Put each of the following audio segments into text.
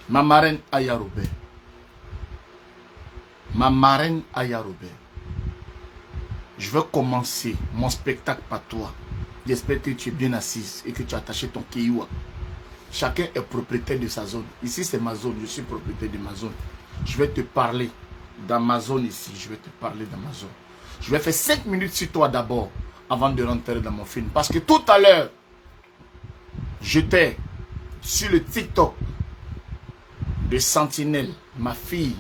Ma marraine Aya Robert. Ma marraine Aya Robert. Je vais commencer mon spectacle par toi. J'espère que tu es bien assise et que tu as attaché ton kiwa. Chacun est propriétaire de sa zone. Ici, c'est ma zone. Je suis propriétaire de ma zone. Je vais te parler dans ma zone ici. Je vais te parler dans ma zone. Je vais faire 5 minutes sur toi d'abord avant de rentrer dans mon film. Parce que tout à l'heure, j'étais sur le TikTok de Sentinelle, ma fille.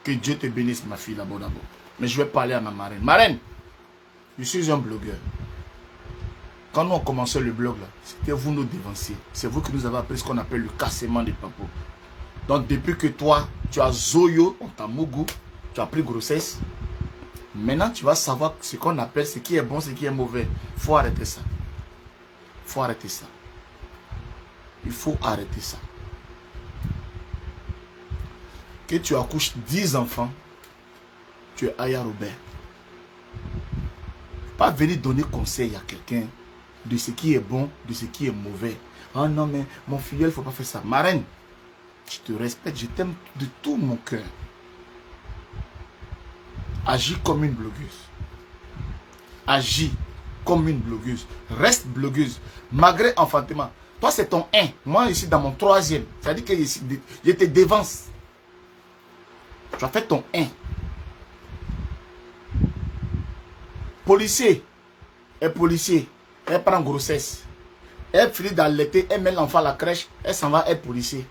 Que Dieu te bénisse, ma fille, d'abord. Mais je vais parler à ma marraine. Marraine, je suis un blogueur. Quand nous on commençait le blog là, c'était vous nos dévanciers. C'est vous qui nous avez appris ce qu'on appelle le cassement des papos. Donc depuis que toi, tu as Zoyo, on t'a Mougou, tu as pris grossesse, maintenant tu vas savoir ce qu'on appelle ce qui est bon, ce qui est mauvais. Il faut arrêter ça. Il faut arrêter ça. Il faut arrêter ça. Que tu accouches 10 enfants, tu es Aya Robert. Pas venir donner conseil à quelqu'un de ce qui est bon, de ce qui est mauvais. Oh non, mais mon filleul, il ne faut pas faire ça. Marraine, je te respecte, je t'aime de tout mon cœur. Agis comme une blogueuse. Agis comme une blogueuse. Reste blogueuse. Malgré enfantement. Toi, c'est ton 1. Moi, ici, dans mon 3e. C'est-à-dire que je te dévance. Tu as fait ton 1. Policier. Et policier. Elle prend grossesse. Elle finit d'allaiter. Elle met l'enfant à la crèche. Elle s'en va être policier.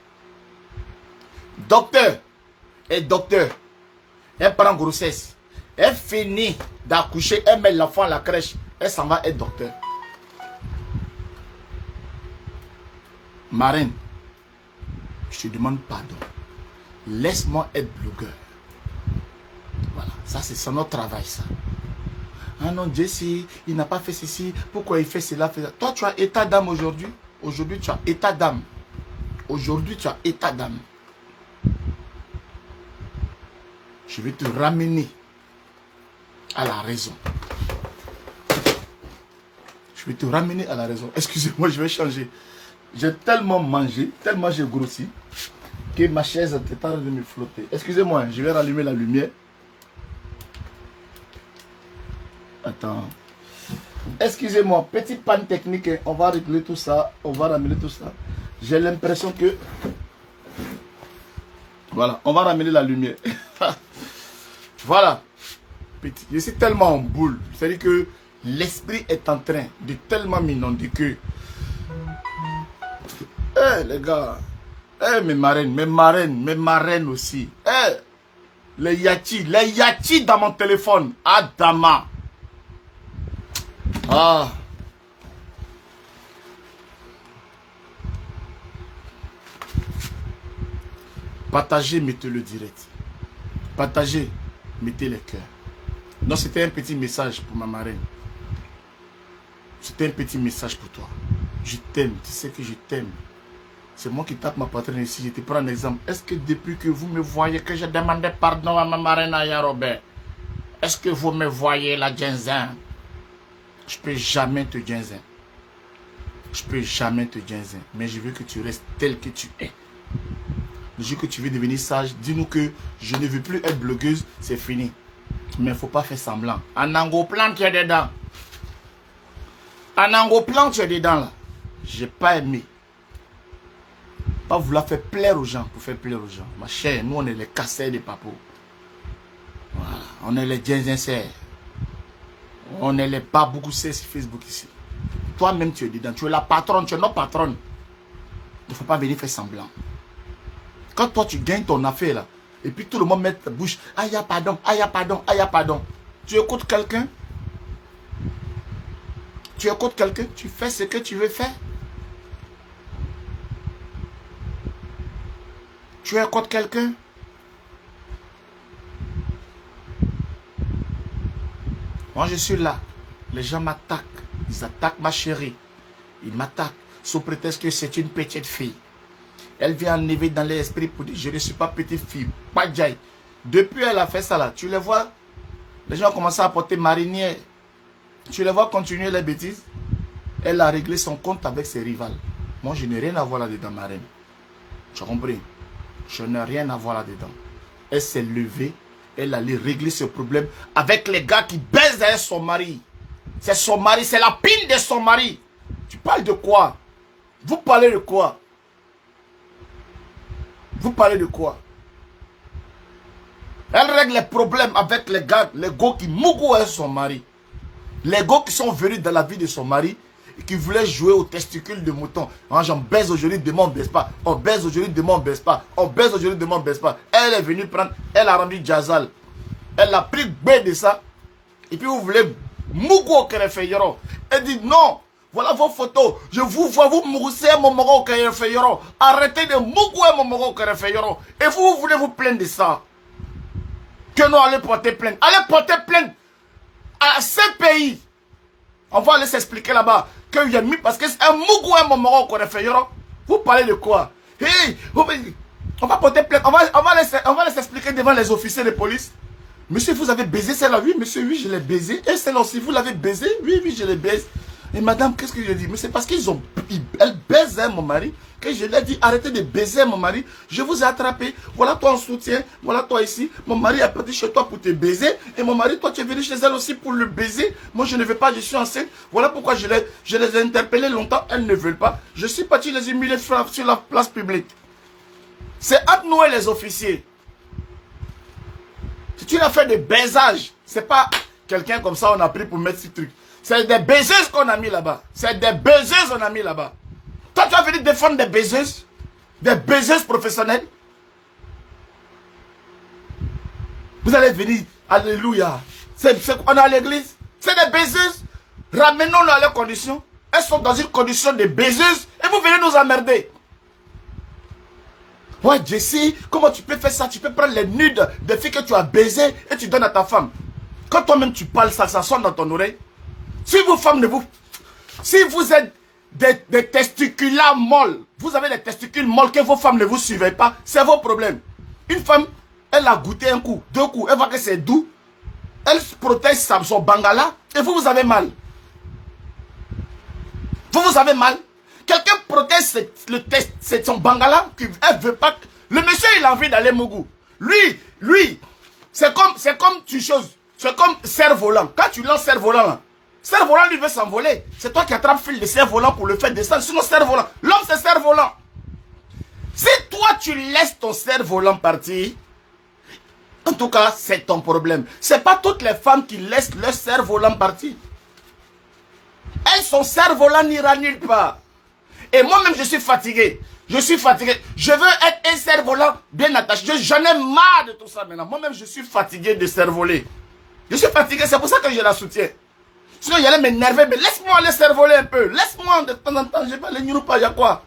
Docteur. Et docteur. Elle prend grossesse. Elle finit d'accoucher. Elle met l'enfant à la crèche. Elle s'en va être docteur. Marraine, je te demande pardon. Laisse-moi être blogueur. Voilà, ça c'est notre travail ça. Ah non, Jesse, il n'a pas fait ceci. Pourquoi il fait cela, fait ça? Toi, tu as état d'âme aujourd'hui. Aujourd'hui, tu as état d'âme. Aujourd'hui, tu as état d'âme. Je vais te ramener à la raison. Je vais te ramener à la raison. Excusez-moi, je vais changer. J'ai tellement mangé, tellement j'ai grossi, que ma chaise est en train de me flotter. Excusez-moi, je vais rallumer la lumière. Attends. Excusez-moi, petite panne technique. On va régler tout ça. On va ramener tout ça. J'ai l'impression que... Voilà, on va ramener la lumière. Voilà. Petit. Je suis tellement en boule. C'est-à-dire que l'esprit est en train de tellement m'inonder que... Eh les gars. Eh mes marraines aussi. Eh les yachis dans mon téléphone. Adama. Ah. Partagez, mettez le direct. Partagez, mettez les cœurs. Donc c'était un petit message pour ma marraine. C'était un petit message pour toi. Je t'aime, tu sais que je t'aime. C'est moi qui tape ma patronne ici. Je te prends un exemple. Est-ce que depuis que vous me voyez que je demandais pardon à ma marraine Aya Robert, est-ce que vous me voyez la ginzin? Je peux jamais te ginzin. Je peux jamais te ginzin. Mais je veux que tu restes tel que tu es. Le jour que tu veux devenir sage, dis-nous que je ne veux plus être blogueuse, c'est fini. Mais il ne faut pas faire semblant. En angoplan, tu es dedans. En angoplan, tu es dedans là. J'ai pas aimé. Pas vouloir faire plaire aux gens pour faire plaire aux gens. Ma chère, nous on est les casseurs des papos. Voilà. On est les ginzinsers. On est les baboucoussés sur Facebook ici. Toi-même tu es dedans. Tu es la patronne, tu es notre patronne. Il ne faut pas venir faire semblant. Quand toi tu gagnes ton affaire là, et puis tout le monde met ta bouche, aïe pardon, aïe pardon, aïe pardon. Tu écoutes quelqu'un? Tu écoutes quelqu'un? Tu fais ce que tu veux faire? Tu écoutes quelqu'un? Moi je suis là. Les gens m'attaquent. Ils attaquent ma chérie. Ils m'attaquent sous prétexte que c'est une petite fille. Elle vient enlever dans l'esprit pour dire je ne suis pas petite fille. Pas Djaï. Depuis elle a fait ça là. Tu les vois? Les gens ont commencé à porter marinière. Tu les vois continuer les bêtises? Elle a réglé son compte avec ses rivales. Moi je n'ai rien à voir là-dedans, ma reine. Tu as compris? Je n'ai rien à voir là-dedans. Elle s'est levée. Elle allait régler ce problème avec les gars qui baisent derrière son mari. C'est son mari, c'est la pine de son mari. Tu parles de quoi? Vous parlez de quoi? Vous parlez de quoi? Elle règle les problèmes avec les gars qui mougou avec son mari. Les gars qui sont venus dans la vie de son mari et qui voulaient jouer aux testicules de mouton. J'en baise aujourd'hui, demain on baisse pas. On baise aujourd'hui, demain on baisse pas. On baise aujourd'hui, demain on baisse pas. Elle est venue prendre, elle a rendu Jazal. Elle a pris B de ça. Et puis vous voulez mougou au Kerefeyoro. Elle dit non, voilà vos photos. Je vous vois, vous moussez mon mogo au Kerefeyoro. Arrêtez de mougou mon mogo au Kerefeyoro. Et vous voulez vous plaindre de ça. Que nous allons porter plainte. Allez porter plainte à ce pays. On va aller s'expliquer là-bas. Que y a mis parce que c'est un mougou un moment qu'on a fait. Vous parlez de quoi? Hey, on va porter plainte. On va les expliquer devant les officiers de police. Monsieur, vous avez baisé celle-là? Oui, monsieur, oui, je l'ai baisé. Et celle-là aussi, vous l'avez baisé? Oui, oui, je l'ai baisé. Et madame, qu'est-ce que je dis? Mais c'est parce elle baise mon mari. Que je lui ai dit, arrêtez de baiser mon mari. Je vous ai attrapé. Voilà toi en soutien. Voilà toi ici. Mon mari est parti chez toi pour te baiser. Et mon mari, toi, tu es venu chez elle aussi pour le baiser. Moi, je ne veux pas, je suis enceinte. Voilà pourquoi je les ai interpellés longtemps. Elles ne veulent pas. Je suis parti les humilier sur la place publique. C'est entre nous et les officiers. C'est une affaire de baisage. C'est pas quelqu'un comme ça, on a pris pour mettre ce truc. C'est des baiseuses qu'on a mis là-bas. C'est des baiseuses qu'on a mis là-bas. Toi, tu as venu défendre des baiseuses professionnelles. Vous allez venir, alléluia. On est à l'église. C'est des baiseuses. Ramenons-les à leurs conditions. Elles sont dans une condition de baiseuses et vous venez nous emmerder. Ouais, Jessie, comment tu peux faire ça? Tu peux prendre les nudes des filles que tu as baisées et tu donnes à ta femme. Quand toi-même tu parles, ça sonne dans ton oreille. Si vos femmes si vous êtes des testicules molles, vous avez des testicules molles que vos femmes ne vous suivent pas, c'est vos problèmes. Une femme, elle a goûté un coup, deux coups, elle voit que c'est doux, elle protège son bangala et vous avez mal. Vous avez mal. Quelqu'un protège son bangala, elle veut pas. Le monsieur, il a envie d'aller Mougou. Lui, c'est comme tu choses. C'est comme cerf-volant. Quand tu lances cerf-volant là, cerf-volant lui veut s'envoler. C'est toi qui attrapes fil de cerf-volant pour le faire descendre. Sinon cerf-volant. L'homme c'est cerf-volant. Si toi tu laisses ton cerf-volant partir, en tout cas c'est ton problème. C'est pas toutes les femmes qui laissent leur cerf-volant partir. Elles son cerf-volant n'ira nulle part. Et moi-même je suis fatigué. Je suis fatigué. Je veux être un cerf-volant bien attaché. J'en ai marre de tout ça maintenant. Moi-même je suis fatigué de cerf-voler. Je suis fatigué, c'est pour ça que je la soutiens. Sinon, il allait m'énerver, mais laisse-moi aller cerf-voler un peu. Laisse-moi de temps en temps, je vais aller nulle part, il y a quoi?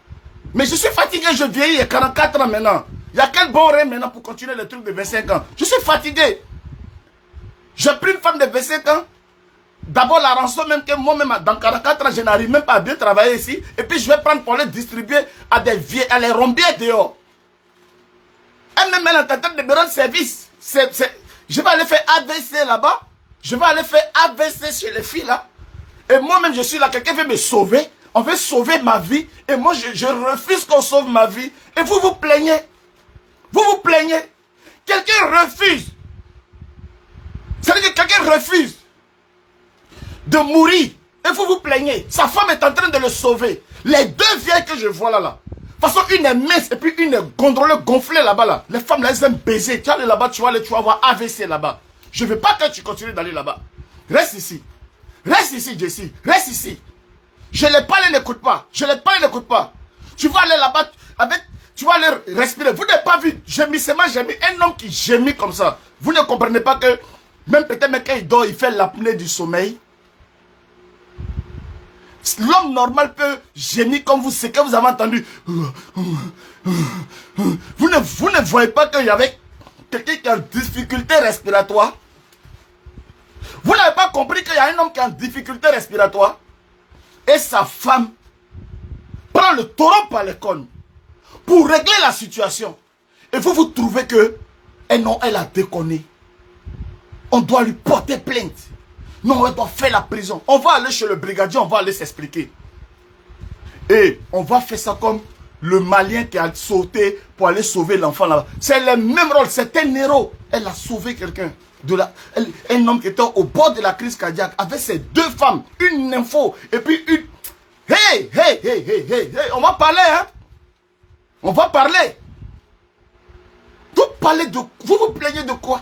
Mais je suis fatigué, je vieillis, il y a 44 ans maintenant. Il y a quel bon rêve maintenant pour continuer le truc de 25 ans? Je suis fatigué. J'ai pris une femme de 25 ans. D'abord la rançon, même que moi-même, dans 44 ans, je n'arrive même pas à bien travailler ici. Et puis je vais prendre pour les distribuer à des vieux, à les rombiers dehors. Elle-même, elle est en train de me rendre service. Je vais aller faire AVC là-bas. Je vais aller faire AVC chez les filles là. Et moi-même, je suis là. Quelqu'un veut me sauver. On veut sauver ma vie. Et moi, je refuse qu'on sauve ma vie. Et vous vous plaignez. Vous vous plaignez. Quelqu'un refuse. C'est-à-dire que quelqu'un refuse de mourir. Et vous vous plaignez. Sa femme est en train de le sauver. Les deux vieilles que je vois là. De toute façon, une est mince et puis une est gondolée, gonflée là-bas. Là. Les femmes, là, elles aiment baiser. Tu vas aller là-bas, tu vas avoir AVC là-bas. Je ne veux pas que tu continues d'aller là-bas. Reste ici. Reste ici, Jessie. Reste ici. Je l'ai parlé, n'écoute pas. Je l'ai parlé, n'écoute pas. Tu vas aller là-bas avec... Tu vas aller respirer. Vous n'avez pas vu gémissement, gémir. Un homme qui gémit comme ça. Vous ne comprenez pas que... Même peut-être quand il dort, il fait l'apnée du sommeil. L'homme normal peut gémir comme vous, c'est que vous avez entendu. Vous ne voyez pas qu'il y avait quelqu'un qui a une difficulté respiratoire. Vous n'avez pas compris qu'il y a un homme qui a une difficulté respiratoire. Et sa femme prend le taureau par les cornes pour régler la situation. Et vous trouvez que, et non, elle a déconné. On doit lui porter plainte. Non, elle doit faire la prison. On va aller chez le brigadier, on va aller s'expliquer. Et on va faire ça comme Le Malien qui a sauté pour aller sauver l'enfant là-bas. C'est le même rôle. C'est un héros. Elle a sauvé quelqu'un. Un homme qui était au bord de la crise cardiaque avec ses 2 femmes. Une nympho et puis une... Hey, hey, hey, hey, hey, hey. On va parler, hein. On va parler. Vous parlez de... Vous vous plaignez de quoi?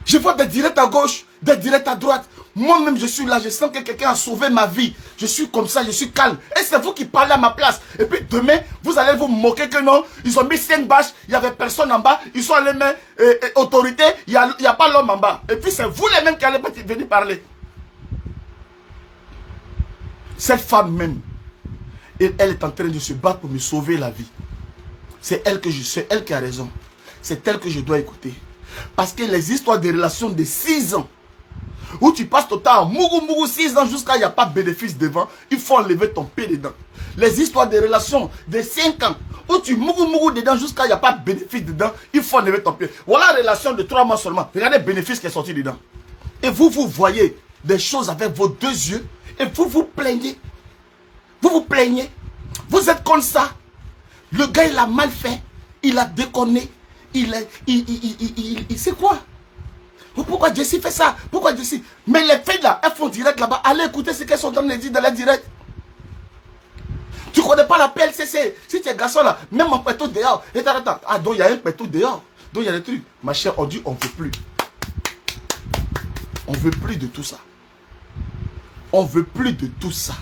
Je vois des directs à gauche, des directs à droite. Moi-même, je suis là, je sens que quelqu'un a sauvé ma vie. Je suis comme ça, je suis calme. Et c'est vous qui parlez à ma place. Et puis demain, vous allez vous moquer que non, ils ont mis 5 bâches, il n'y avait personne en bas. Ils sont allés mettre autorité, il n'y a pas l'homme en bas. Et puis c'est vous les mêmes qui allez venir parler. Cette femme même, elle est en train de se battre pour me sauver la vie. C'est elle qui a raison. C'est elle que je dois écouter. Parce que les histoires de relations de 6 ans, où tu passes ton temps à mougou 6 ans jusqu'à il n'y a pas de bénéfice devant, il faut enlever ton pied dedans. Les histoires de relations de 5 ans, où tu mougou dedans jusqu'à il n'y a pas de bénéfice dedans, il faut enlever ton pied. Voilà la relation de 3 mois seulement. Regardez le bénéfice qui est sorti dedans. Et vous voyez des choses avec vos 2 yeux, et vous vous plaignez. Vous vous plaignez. Vous êtes comme ça. Le gars, il a mal fait. Il a déconné. C'est quoi? Pourquoi Jessie fait ça? Pourquoi Jessie? Mais les filles là, elles font direct là-bas. Allez écouter ce qu'elles sont en train de dire dans les directs. Tu ne connais pas la PLCC. Si tu es garçon là, même en pétou dehors. Attends. Ah, donc il y a un pétou dehors. Donc il y a des trucs. Ma chère, on dit on ne veut plus. On ne veut plus de tout ça. On ne veut plus de tout ça.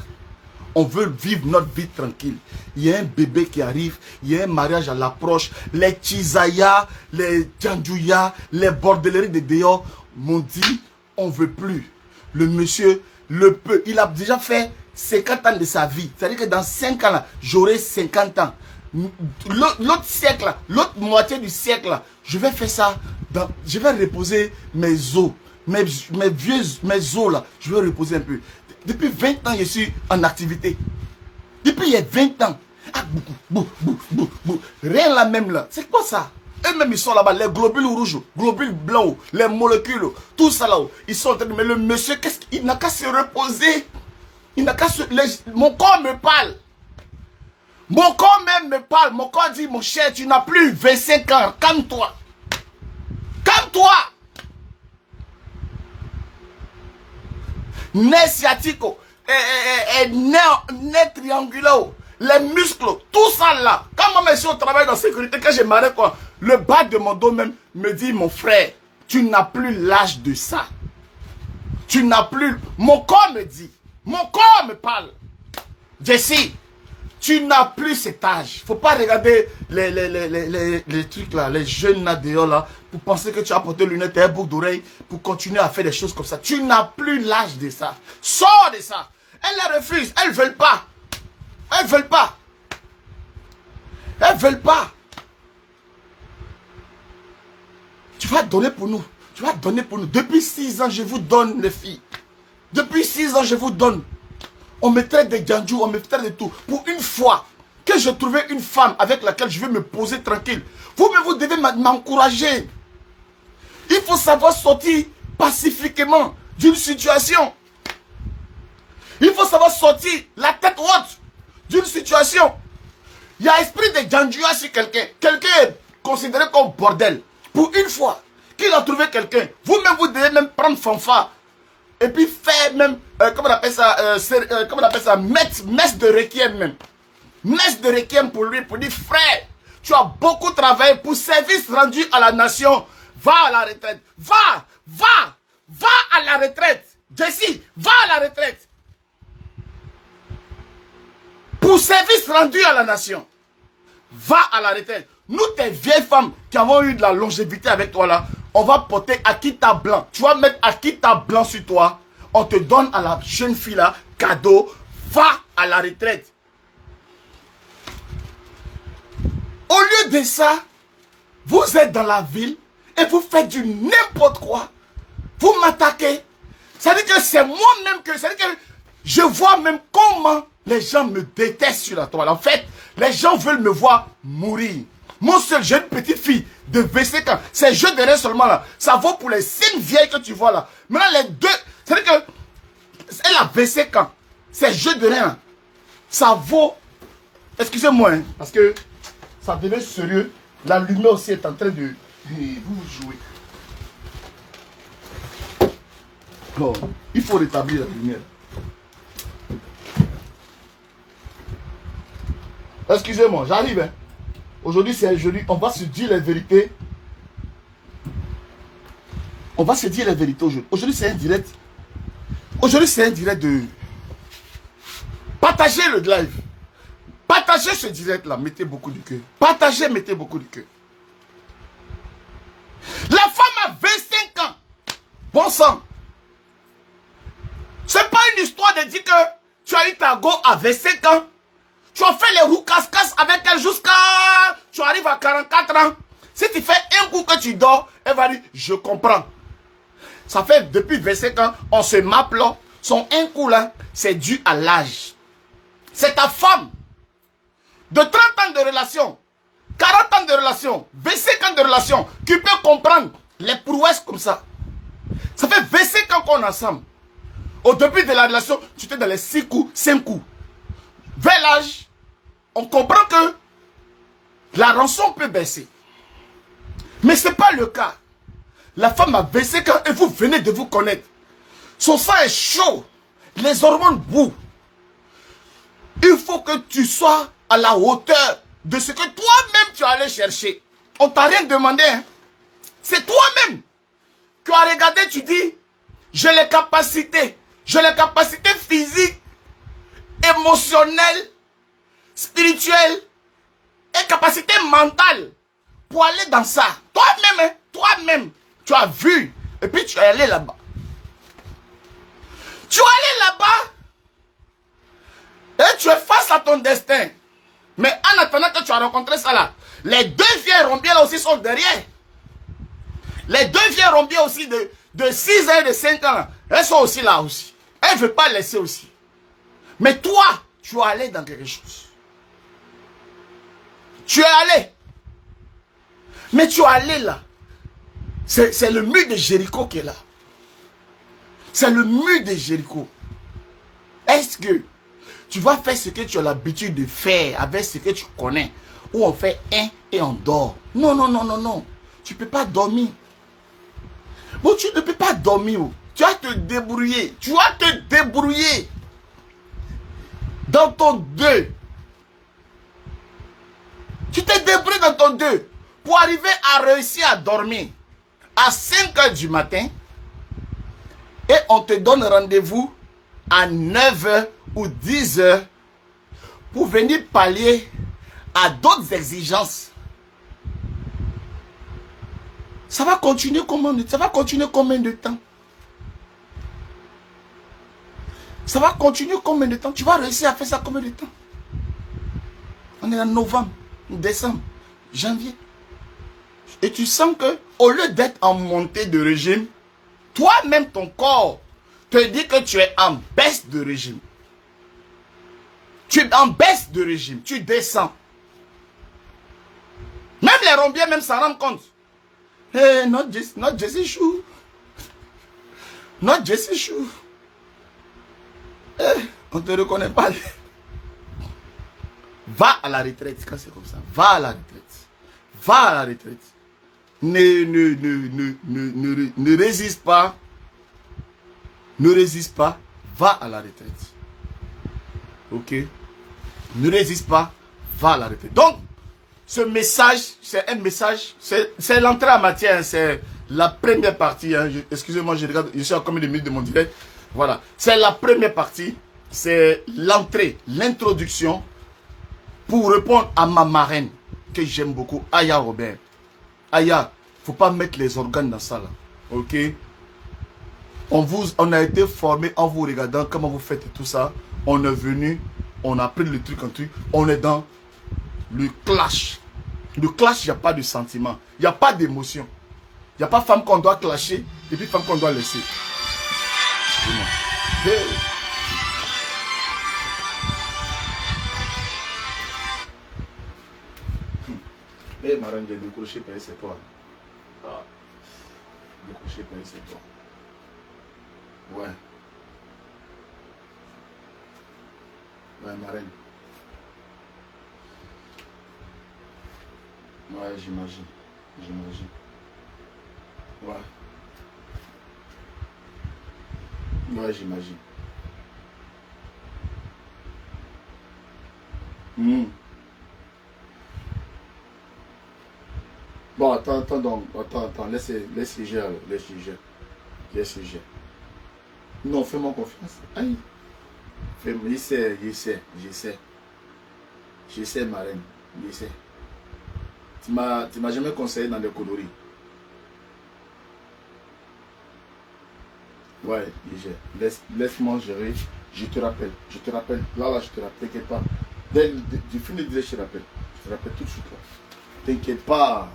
On veut vivre notre vie tranquille. Il y a un bébé qui arrive, il y a un mariage à l'approche. Les Tizaya, les Djandjouya, les bordelleries de dehors m'ont dit, on ne veut plus. Le monsieur, il a déjà fait 50 ans de sa vie. C'est-à-dire que dans 5 ans, là, j'aurai 50 ans. L'autre siècle, l'autre moitié du siècle, là, je vais faire ça. Je vais reposer mes os. Mes os, là, je vais reposer un peu. Depuis 20 ans, je suis en activité. Depuis il y a 20 ans. Ah, rien là même là. C'est quoi ça? Eux-mêmes, ils sont là-bas. Les globules rouges, globules blancs, les molécules, tout ça là-haut. Ils sont en train de... Mais le monsieur, il n'a qu'à se reposer. Il n'a qu'à se... Mon corps me parle. Mon corps même me parle. Mon corps dit, mon cher, tu n'as plus 25 ans. Calme-toi. Calme-toi. Nez sciatico, nez triangulaire, les muscles, tout ça là. Quand moi je suis au travail dans la sécurité, quand je m'arrête quoi, le bas de mon dos même me dit, mon frère, tu n'as plus l'âge de ça. Tu n'as plus... Mon corps me dit, mon corps me parle. Jessie, tu n'as plus cet âge. Il ne faut pas regarder les trucs là, les jeunes là dehors là, pour penser que tu as porté lunettes et un boucle d'oreille pour continuer à faire des choses comme ça. Tu n'as plus l'âge de ça. Sors de ça. Elles les refusent. Elles ne veulent pas. Elles ne veulent pas. Elles ne veulent pas. Tu vas donner pour nous. Tu vas donner pour nous. Depuis 6 ans, je vous donne les filles. Depuis 6 ans, je vous donne. On me traite de Djandjou, on me traite de tout. Pour une fois que je trouvais une femme avec laquelle je vais me poser tranquille, vous devez m'encourager. Il faut savoir sortir pacifiquement d'une situation. Il faut savoir sortir la tête haute d'une situation. Il y a esprit de Djandjou sur quelqu'un. Quelqu'un est considéré comme bordel. Pour une fois qu'il a trouvé quelqu'un, vous-même vous devez même prendre fanfare. Et puis faire même, comment on appelle ça, messe de requiem même. Messe de requiem pour lui, pour dire, frère, tu as beaucoup travaillé pour service rendu à la nation. Va à la retraite. Va à la retraite. Jessie, va à la retraite. Pour service rendu à la nation. Va à la retraite. Nous, tes vieilles femmes qui avons eu de la longévité avec toi là, on va porter Akita blanc. Tu vas mettre Akita blanc sur toi. On te donne à la jeune fille là, cadeau. Va à la retraite. Au lieu de ça, vous êtes dans la ville et vous faites du n'importe quoi. Vous m'attaquez. C'est-à-dire que c'est moi-même que... C'est-à-dire que je vois même comment les gens me détestent sur la toile. En fait, les gens veulent me voir mourir. Mon seul, j'ai une petite fille de 25 ans. Ces jeux de reins seulement là, ça vaut pour les 5 vieilles que tu vois là. Maintenant les deux, c'est-à-dire que, elle a 25 ans. Ces jeux de reins là, ça vaut Excusez-moi, hein, parce que ça devient sérieux. La lumière aussi est en train de... Vous jouez. Bon, il faut rétablir la lumière. Excusez-moi, j'arrive. Hein. Aujourd'hui, c'est un jeudi. On va se dire la vérité. On va se dire la vérité aujourd'hui. Aujourd'hui, c'est un direct. Aujourd'hui, c'est un direct de... Partagez le live. Partagez ce direct-là. Mettez beaucoup de cœur. Partagez, mettez beaucoup de cœur. La femme a 25 ans. Bon sang. C'est pas une histoire de dire que tu as eu ta go à 25 ans. Tu as fait les roues casse-casse avec elle jusqu'à... Tu arrives à 44 ans. Si tu fais un coup que tu dors, elle va dire, je comprends. Ça fait depuis 25 ans, on se mappe là. Son un coup là, c'est dû à l'âge. C'est ta femme. De 30 ans de relation, 40 ans de relation, 25 ans de relation, qui peut comprendre les prouesses comme ça. Ça fait 25 ans qu'on est ensemble. Au début de la relation, tu étais dans les 6 coups, 5 coups. Vers l'âge, on comprend que la rançon peut baisser. Mais ce n'est pas le cas. La femme a 25 ans et vous venez de vous connaître. Son sang est chaud. Les hormones bouent. Il faut que tu sois à la hauteur de ce que toi-même tu allais chercher. On t'a rien demandé. Hein? C'est toi-même qui as regardé, tu dis, j'ai les capacités. J'ai les capacités physiques, émotionnelles, spirituelles et capacités mentales pour aller dans ça. Toi-même, hein, toi-même, tu as vu. Et puis tu es allé là-bas. Tu es allé là-bas. Et tu es face à ton destin. Mais en attendant que tu as rencontré ça là, les deux vieilles rombières là aussi sont derrière. Les deux vieilles rombières aussi de 6 ans et de 5 ans là, elles sont aussi là aussi. Elles ne veulent pas laisser aussi. Mais toi, tu es allé dans quelque chose. Tu es allé. Mais tu es allé là. C'est le mur de Jéricho qui est là. C'est le mur de Jéricho. Est-ce que tu vas faire ce que tu as l'habitude de faire avec ce que tu connais, où on fait un et on dort? Non, non, non, non, non. Tu ne peux pas dormir. Bon, tu ne peux pas dormir. Tu vas te débrouiller. Tu vas te débrouiller. Dans ton deuil. Tu te débrouilles dans ton deuil pour arriver à réussir à dormir à 5 h du matin et on te donne rendez-vous à 9 h ou 10 h pour venir pallier à d'autres exigences. Ça va continuer combien de temps? Ça va continuer combien de temps? Ça va continuer combien de temps? Tu vas réussir à faire ça combien de temps? On est en novembre, décembre, janvier. Et tu sens que au lieu d'être en montée de régime, toi-même ton corps te dit que tu es en baisse de régime. Tu es en baisse de régime, tu descends. Même les rombiers même s'en rendent compte. Hey, not Jesse Chou. Not Jesse Chou. Hey, on ne te reconnaît pas. Va à la retraite quand c'est comme ça. Va à la retraite. Va à la retraite. Ne résiste pas. Ne résiste pas. Va à la retraite. Ok? Ne résiste pas. Va à la retraite. Donc, ce message, c'est un message, c'est l'entrée en matière, c'est la première partie. Hein. Excusez-moi, je regarde, je suis à combien de minutes de mon direct. Voilà, c'est la première partie, c'est l'entrée, l'introduction pour répondre à ma marraine que j'aime beaucoup, Aya Robert. Aya, faut pas mettre les organes dans ça là, ok? On a été formé en vous regardant comment vous faites tout ça. On est venu, on a pris le truc en truc, on est dans le clash. Le clash, il n'y a pas de sentiment. Il n'y a pas d'émotion. Il n'y a pas femme qu'on doit clasher et puis femme qu'on doit laisser. Hey. Hey, Marine, j'ai décroché par c'est toi. Ah. Décroché par c'est toi. Ouais. Ouais, Marine. Ouais, j'imagine. J'imagine. Ouais. Ouais, j'imagine. Bon, attends, donc. Attends. Laisse gérer, laisse gérer. Non, fais-moi confiance. Aïe. Je sais, marraine. Je sais. Tu m'as jamais conseillé dans les coloris. Ouais, laisse-moi gérer. Je te rappelle. Là, je te rappelle. T'inquiète pas. Dès du film de dire, je te rappelle. Je te rappelle tout de suite. T'inquiète pas.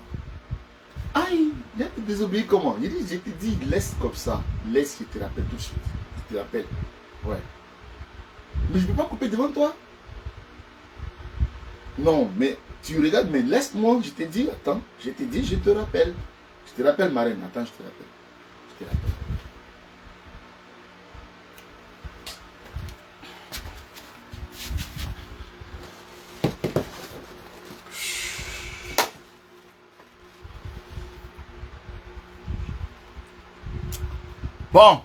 Aïe, il a désobéi comment? Je te dis, laisse comme ça. Laisse, je te rappelle tout de suite. Je te rappelle. Ouais. Mais je ne peux pas couper devant toi. Non, mais tu regardes, mais laisse-moi, je te dis, attends. Je te dis, je te rappelle. Je te rappelle, marraine. Attends, je te rappelle. Je te rappelle. Bon,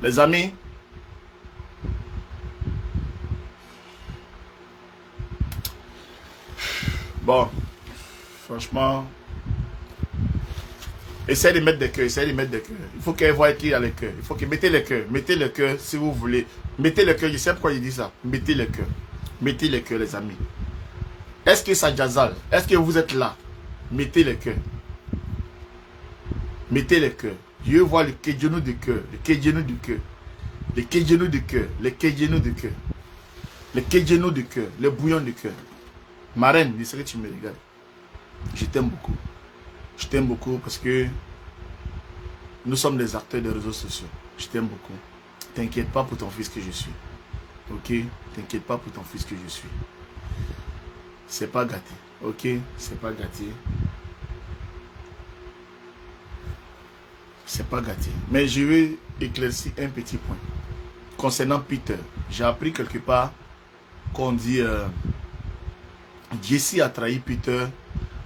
les amis, bon, franchement, essayez de mettre des cœurs, Il faut qu'elle voie qu'il y a les cœurs. Il faut que mettez les cœurs si vous voulez. Mettez les cœurs, je sais pourquoi il dit ça. Mettez les cœurs, les amis. Est-ce que ça jazale? Est-ce que vous êtes là? Mettez les cœurs. Mettez les cœurs. Je vois le kédjenou du cœur, le kédjenou du cœur, le kédjenou du cœur, le kédjenou du cœur, le kédjenou du cœur, le bouillon du cœur. Marraine, je sais que tu me regardes. Je t'aime beaucoup. Je t'aime beaucoup parce que nous sommes des acteurs des réseaux sociaux. Je t'aime beaucoup. T'inquiète pas pour ton fils que je suis. Ok? T'inquiète pas pour ton fils que je suis. C'est pas gâté. Ok? C'est pas gâté. C'est pas gâté. Mais je vais éclaircir un petit point. Concernant Peter, j'ai appris quelque part qu'on dit Jesse a trahi Peter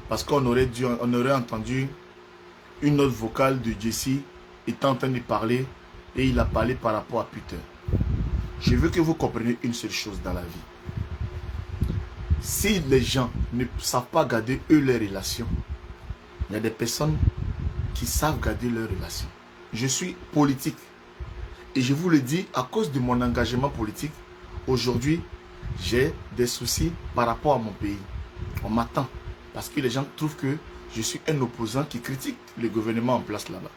parce qu'on aurait entendu une autre vocale de Jesse étant en train de parler et il a parlé par rapport à Peter. Je veux que vous compreniez une seule chose dans la vie. Si les gens ne savent pas garder eux leurs relations, il y a des personnes qui savent garder leurs relations. Je suis politique et je vous le dis à cause de mon engagement politique. Aujourd'hui, j'ai des soucis par rapport à mon pays. On m'attend parce que les gens trouvent que je suis un opposant qui critique le gouvernement en place là-bas.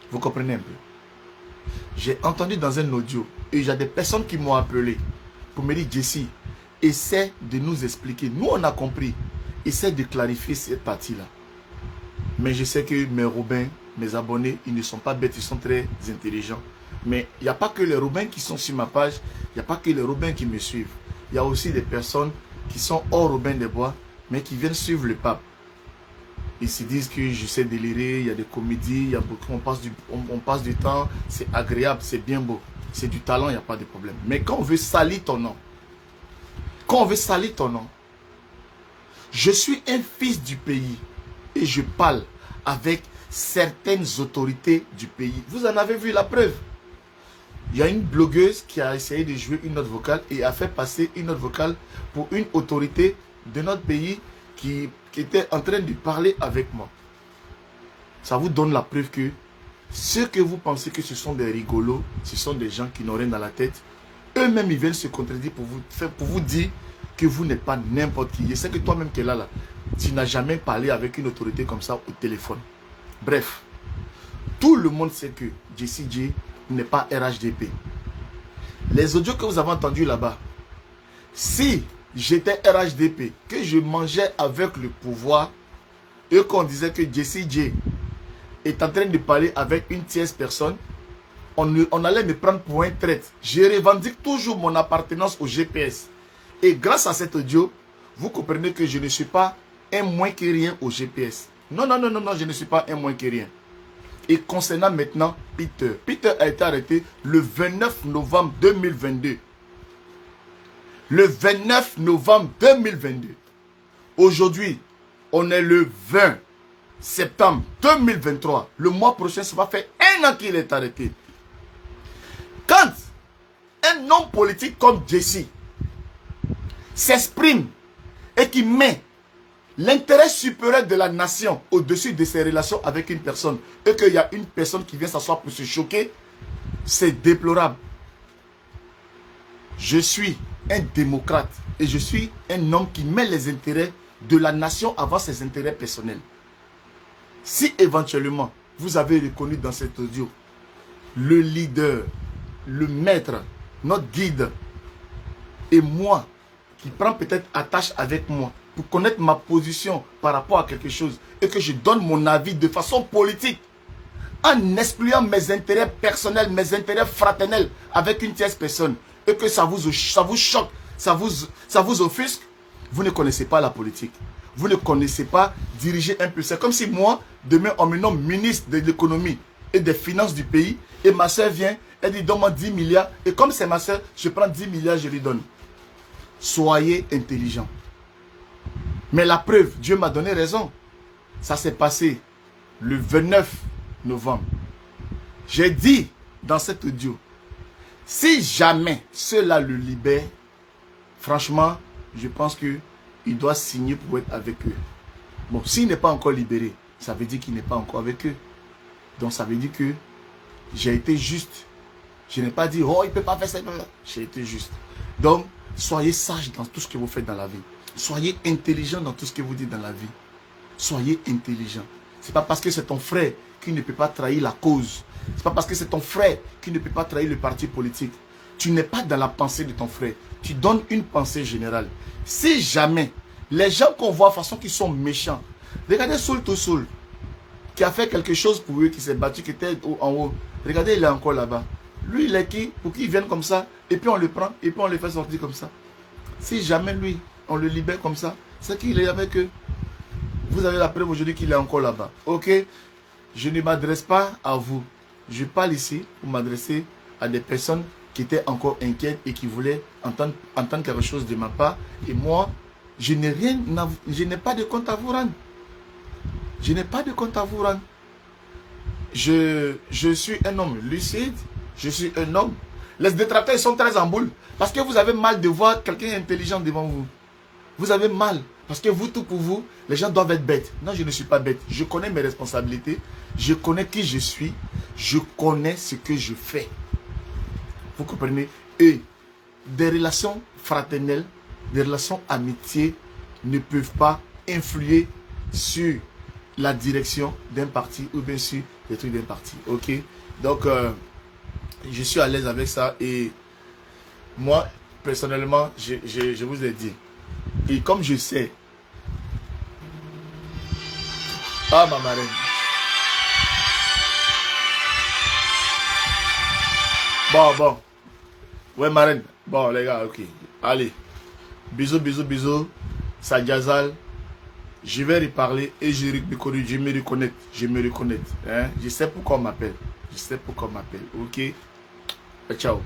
Vous comprenez un peu? J'ai entendu dans un audio et il y a des personnes qui m'ont appelé pour me dire Jesse, essaie de nous expliquer. Nous on a compris. Essaie de clarifier cette partie-là. Mais je sais que mes Robins, mes abonnés, ils ne sont pas bêtes, ils sont très intelligents. Mais il n'y a pas que les Robins qui sont sur ma page, il n'y a pas que les Robins qui me suivent. Il y a aussi des personnes qui sont hors Robin des Bois, mais qui viennent suivre le pape. Ils se disent que je sais délirer, il y a des comédies, il y a beaucoup, on passe du temps, c'est agréable, c'est bien beau. C'est du talent, il n'y a pas de problème. Mais quand on veut salir ton nom, je suis un fils du pays. Et je parle avec certaines autorités du pays. Vous en avez vu la preuve. Il y a une blogueuse qui a essayé de jouer une note vocale et a fait passer une note vocale pour une autorité de notre pays qui était en train de parler avec moi. Ça vous donne la preuve que ceux que vous pensez que ce sont des rigolos, ce sont des gens qui n'ont rien dans la tête, eux-mêmes ils viennent se contredire pour vous dire que vous n'êtes pas n'importe qui. Je sais que toi-même qui es là, tu n'as jamais parlé avec une autorité comme ça au téléphone. Bref, tout le monde sait que Jesse J n'est pas RHDP. Les audios que vous avez entendus là-bas, si j'étais RHDP, que je mangeais avec le pouvoir, et qu'on disait que Jesse J est en train de parler avec une tierce personne, on allait me prendre pour un traître. Je revendique toujours mon appartenance au GPS. Et grâce à cet audio, vous comprenez que je ne suis pas un moins que rien au GPS. Non, je ne suis pas un moins que rien. Et concernant maintenant Peter. Peter a été arrêté le 29 novembre 2022. Le 29 novembre 2022. Aujourd'hui, on est le 20 septembre 2023. Le mois prochain, ça va faire 1 an qu'il est arrêté. Quand un homme politique comme Jesse s'exprime et qui met l'intérêt supérieur de la nation au-dessus de ses relations avec une personne et qu'il y a une personne qui vient s'asseoir pour se choquer, c'est déplorable. Je suis un démocrate et je suis un homme qui met les intérêts de la nation avant ses intérêts personnels. Si éventuellement vous avez reconnu dans cet audio le leader, le maître, notre guide et moi qui prend peut-être attache avec moi pour connaître ma position par rapport à quelque chose et que je donne mon avis de façon politique en excluant mes intérêts personnels, mes intérêts fraternels avec une tierce personne et que ça vous choque, ça vous offusque, vous ne connaissez pas la politique. Vous ne connaissez pas diriger un peu. C'est comme si moi, demain, on me nomme ministre de l'économie et des finances du pays et ma soeur vient, elle dit donne-moi 10 milliards et comme c'est ma soeur, je prends 10 milliards, je lui donne. Soyez intelligents. Mais la preuve, Dieu m'a donné raison. Ça s'est passé le 29 novembre. J'ai dit dans cet audio, si jamais cela le libère, franchement, je pense qu'il doit signer pour être avec eux. Bon, s'il n'est pas encore libéré, ça veut dire qu'il n'est pas encore avec eux. Donc ça veut dire que j'ai été juste. Je n'ai pas dit, oh, il ne peut pas faire ça. J'ai été juste. Donc, soyez sages dans tout ce que vous faites dans la vie. Soyez intelligents dans tout ce que vous dites dans la vie. Soyez intelligents. Ce n'est pas parce que c'est ton frère qui ne peut pas trahir la cause. Ce n'est pas parce que c'est ton frère qui ne peut pas trahir le parti politique. Tu n'es pas dans la pensée de ton frère. Tu donnes une pensée générale. Si jamais les gens qu'on voit de façon qui sont méchants, regardez Soul to Soul, qui a fait quelque chose pour eux, qui s'est battu, qui était en haut. Regardez, il est encore là-bas. Lui, il est qui? Pour qu'il vienne comme ça, et puis on le prend, et puis on le fait sortir comme ça. Si jamais lui, on le libère comme ça, c'est qu'il est avec eux. Vous avez la preuve aujourd'hui qu'il est encore là-bas. Ok? Je ne m'adresse pas à vous. Je parle ici pour m'adresser à des personnes qui étaient encore inquiètes et qui voulaient entendre quelque chose de ma part. Et moi, je n'ai pas de compte à vous rendre. Je n'ai pas de compte à vous rendre. Je suis un homme lucide. Je suis un homme. Les détracteurs sont très en boule. Parce que vous avez mal de voir quelqu'un intelligent devant vous. Vous avez mal. Parce que vous, tout pour vous, les gens doivent être bêtes. Non, je ne suis pas bête. Je connais mes responsabilités. Je connais qui je suis. Je connais ce que je fais. Vous comprenez? Et des relations fraternelles, des relations amitiés ne peuvent pas influer sur la direction d'un parti ou bien sur les trucs d'un parti. Ok? Donc, je suis à l'aise avec ça. Et moi, personnellement, je vous ai dit. Et comme je sais. Ah, ma marraine. Bon. Ouais, marraine. Bon, les gars, ok. Allez. Bisous, bisous, bisous. Sadiazal. Je vais reparler et je me reconnais. Hein? Je sais pourquoi on m'appelle. Ok. Ciao.